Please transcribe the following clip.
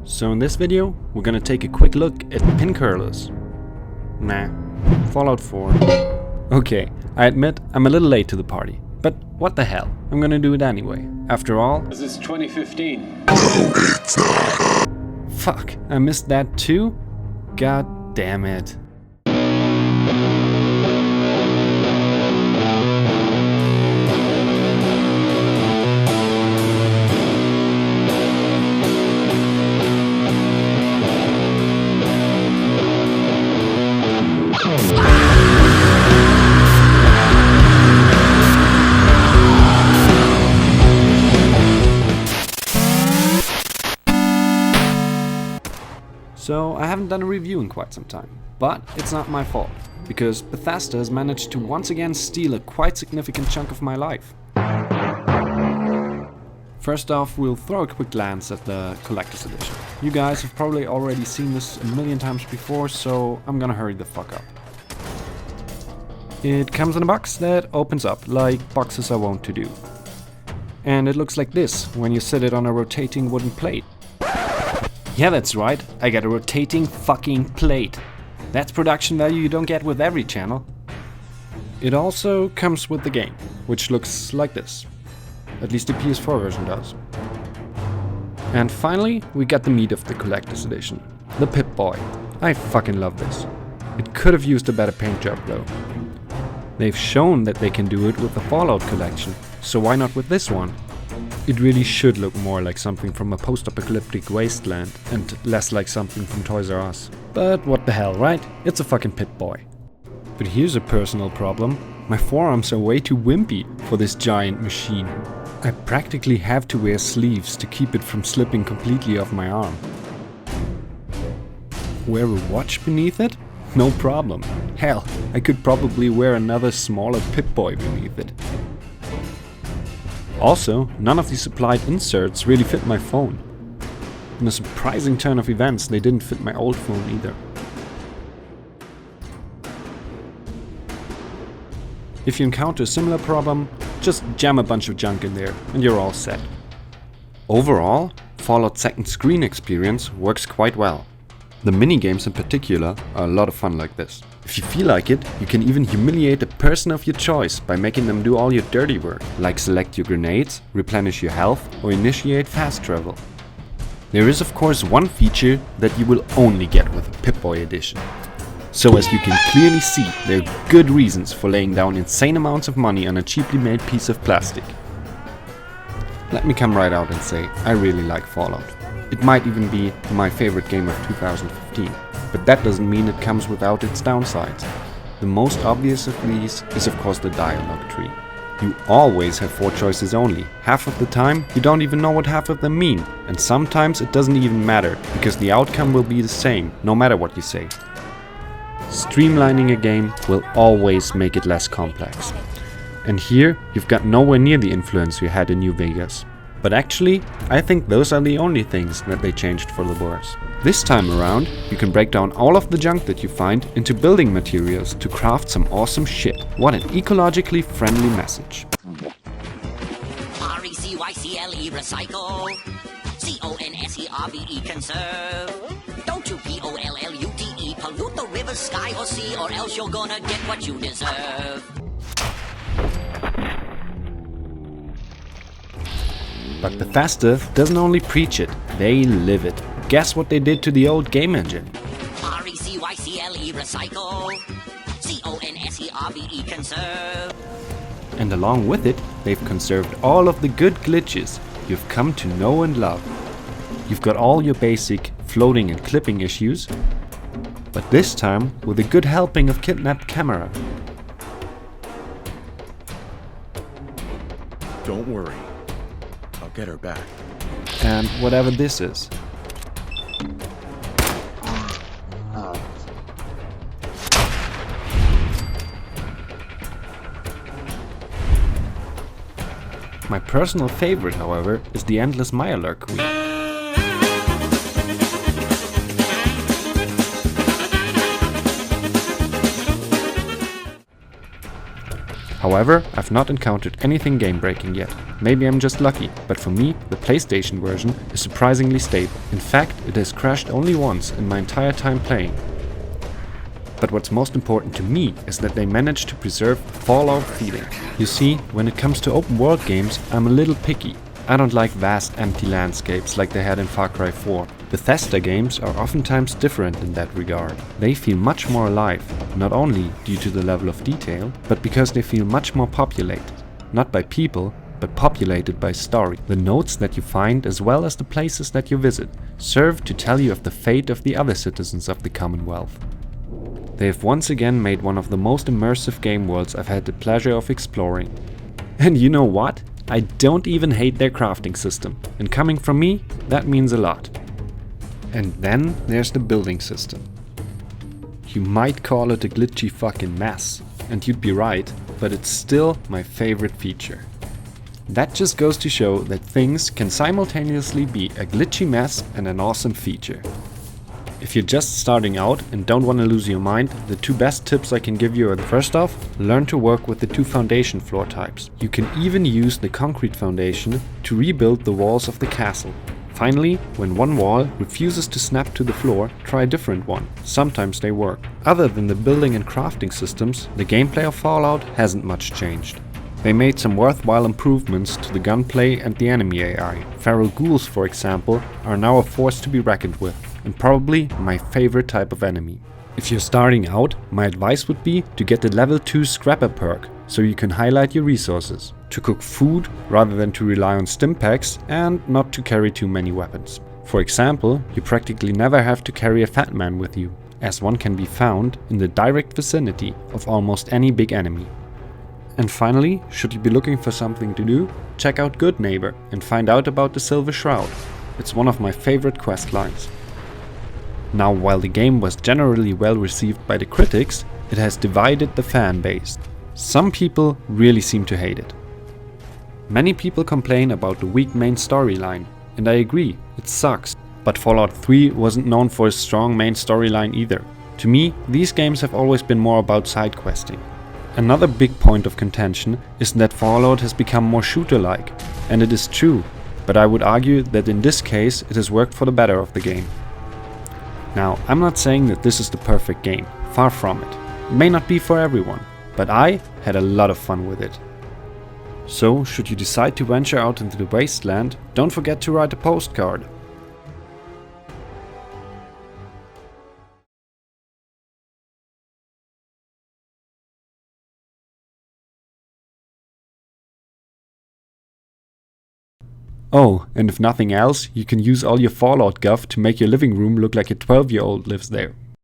So in this video, we're gonna take a quick look at pin curlers. Nah, Fallout 4. Okay, I admit I'm a little late to the party, but what the hell, I'm gonna do it anyway. After all... This is 2015. Fuck, I missed that too? God damn it. So I haven't done a review in quite some time, but it's not my fault, because Bethesda has managed to once again steal a quite significant chunk of my life. First off, we'll throw a quick glance at the Collector's Edition. You guys have probably already seen this a million times before, so I'm gonna hurry the fuck up. It comes in a box that opens up, like boxes are wont to do. And it looks like this when you set it on a rotating wooden plate. Yeah, that's right, I got a rotating fucking plate. That's production value you don't get with every channel. It also comes with the game, which looks like this. At least the PS4 version does. And finally, we got the meat of the Collector's Edition, the Pip-Boy. I fucking love this. It could have used a better paint job though. They've shown that they can do it with the Fallout collection, so why not with this one? It really should look more like something from a post-apocalyptic wasteland and less like something from Toys R Us. But what the hell, right? It's a fucking Pip-Boy. But here's a personal problem. My forearms are way too wimpy for this giant machine. I practically have to wear sleeves to keep it from slipping completely off my arm. Wear a watch beneath it? No problem. Hell, I could probably wear another smaller Pip-Boy beneath it. Also, none of the supplied inserts really fit my phone. In a surprising turn of events, they didn't fit my old phone either. If you encounter a similar problem, just jam a bunch of junk in there and you're all set. Overall, Fallout's second screen experience works quite well. The minigames in particular are a lot of fun like this. If you feel like it, you can even humiliate a person of your choice by making them do all your dirty work, like select your grenades, replenish your health, or initiate fast travel. There is of course one feature that you will only get with a Pip-Boy edition. So as you can clearly see, there are good reasons for laying down insane amounts of money on a cheaply made piece of plastic. Let me come right out and say, I really like Fallout. It might even be my favorite game of 2015, but that doesn't mean it comes without its downsides. The most obvious of these is of course the dialogue tree. You always have 4 choices only. Half of the time you don't even know what half of them mean, and sometimes it doesn't even matter, because the outcome will be the same, no matter what you say. Streamlining a game will always make it less complex. And here you've got nowhere near the influence you had in New Vegas. But actually, I think those are the only things that they changed for the worse. This time around, you can break down all of the junk that you find into building materials to craft some awesome shit. What an ecologically friendly message. R-E-C-Y-C-L-E recycle. C-O-N-S-E-R-V-E conserve. Don't you P-O-L-L-U-T-E pollute the river, sky or sea, or else you're gonna get what you deserve. But Bethesda doesn't only preach it, they live it. Guess what they did to the old game engine? R-E-C-Y-C-L-E recycle. C-O-N-S-E-R-V-E conserve. And along with it, they've conserved all of the good glitches you've come to know and love. You've got all your basic floating and clipping issues, but this time with a good helping of kidnapped camera. Don't worry. I'll get her back. And whatever this is. My personal favorite, however, is the endless Mirelurk queen. However, I've not encountered anything game-breaking yet. Maybe I'm just lucky, but for me, the PlayStation version is surprisingly stable. In fact, it has crashed only once in my entire time playing. But what's most important to me is that they managed to preserve Fallout feeling. You see, when it comes to open world games, I'm a little picky. I don't like vast empty landscapes like they had in Far Cry 4. Bethesda games are oftentimes different in that regard. They feel much more alive, not only due to the level of detail, but because they feel much more populated. Not by people, but populated by story. The notes that you find, as well as the places that you visit, serve to tell you of the fate of the other citizens of the Commonwealth. They have once again made one of the most immersive game worlds I've had the pleasure of exploring. And you know what? I don't even hate their crafting system, and coming from me, that means a lot. And then there's the building system. You might call it a glitchy fucking mess, and you'd be right, but it's still my favorite feature. That just goes to show that things can simultaneously be a glitchy mess and an awesome feature. If you're just starting out and don't want to lose your mind, the two best tips I can give you are: first off, learn to work with the two foundation floor types. You can even use the concrete foundation to rebuild the walls of the castle. Finally, when one wall refuses to snap to the floor, try a different one. Sometimes they work. Other than the building and crafting systems, the gameplay of Fallout hasn't much changed. They made some worthwhile improvements to the gunplay and the enemy AI. Feral ghouls, for example, are now a force to be reckoned with, and probably my favorite type of enemy. If you're starting out, my advice would be to get the level 2 Scrapper perk, so you can highlight your resources, to cook food rather than to rely on stim packs, and not to carry too many weapons. For example, you practically never have to carry a fat man with you, as one can be found in the direct vicinity of almost any big enemy. And finally, should you be looking for something to do, check out Good Neighbor and find out about the Silver Shroud. It's one of my favorite quest lines. Now, while the game was generally well received by the critics, it has divided the fan base. Some people really seem to hate it. Many people complain about the weak main storyline, and I agree, it sucks. But Fallout 3 wasn't known for a strong main storyline either. To me, these games have always been more about side questing. Another big point of contention is that Fallout has become more shooter-like, and it is true, but I would argue that in this case it has worked for the better of the game. Now, I'm not saying that this is the perfect game, far from it. It may not be for everyone, but I had a lot of fun with it. So, should you decide to venture out into the wasteland, don't forget to write a postcard. Oh, and if nothing else, you can use all your Fallout guff to make your living room look like a 12-year-old lives there.